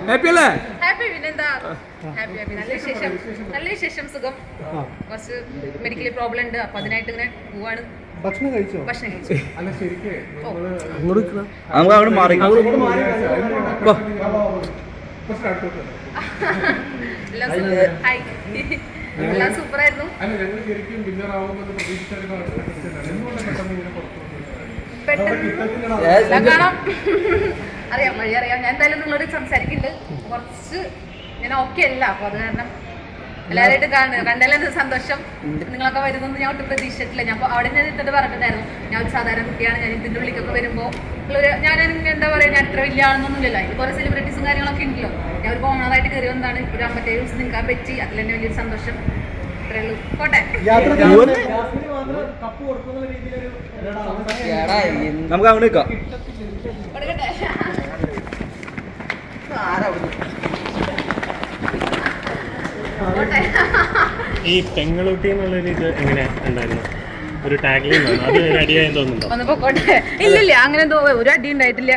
Happy അല്ലേ? Happy പിന്നെന്താ happy happy നല്ല വിശേഷം സുഖം. കുറച്ച് മെഡിക്കലി പ്രോബ്ലം ഉണ്ട്, അപ്പൊ അതിനായിട്ട് ഇങ്ങനെ പോവാണ്. ഭക്ഷണം കഴിച്ചോ? ഭക്ഷണം കഴിച്ചു. നമുക്ക് അവിടെ മാറി എല്ലാം സൂപ്പർ ആയിരുന്നു. പെട്ടെന്ന് കാണാം, അറിയാം, വഴി അറിയാം. ഞാൻ എന്തായാലും നിങ്ങളോട് സംസാരിക്കുന്നുണ്ട്. കുറച്ച് ഞാൻ ഓക്കെ അല്ല, അപ്പൊ അത് കാരണം എല്ലാവരായിട്ട് കണ്ടാലും സന്തോഷം. നിങ്ങളൊക്കെ വരുന്നൊന്നും ഞാൻ ഒട്ടും പ്രതീക്ഷിച്ചിട്ടില്ല. ഞാൻ അവിടെ ഞാൻ ഇത്തിട്ട് പറഞ്ഞിട്ടുണ്ടായിരുന്നു, ഞാൻ ഒരു സാധാരണ കുട്ടിയാണ്. ഞാൻ ഇതിൻ്റെ ഉള്ളിലേക്കൊക്കെ വരുമ്പോൾ ഞാൻ എന്താ പറയുക, ഞാൻ ഇത്ര വലിയ ആണെന്നൊന്നുമില്ലല്ലോ. അതിൽ കുറേ സെലിബ്രിറ്റീസും കാര്യങ്ങളൊക്കെ ഉണ്ടല്ലോ. ഞാൻ ഒരു കോമണറായിട്ട് കയറി വന്നതാണ്. ഒരു 57 ദിവസം നിൽക്കാൻ പറ്റി, അതിൽ തന്നെ വലിയൊരു സന്തോഷം. ഇത്രയേ ഉള്ളൂ. പോട്ടെ. നമുക്ക് അവിടെ നിൽക്കാം. കൊടുക്കട്ടെ. ഈ പെങ്ങളൂട്ടി എന്നുള്ളൊരു ഇത് എങ്ങനെ ഉണ്ടായിരുന്നു? ഒരു ടാഗ് ലൈൻ അത് അടിയായെന്ന് തോന്നുന്നുണ്ടോ? ഒന്ന് പൊക്കോട്ടെ. ഇല്ലില്ല, അങ്ങനെ ഒരു അടി ഉണ്ടായിട്ടില്ല.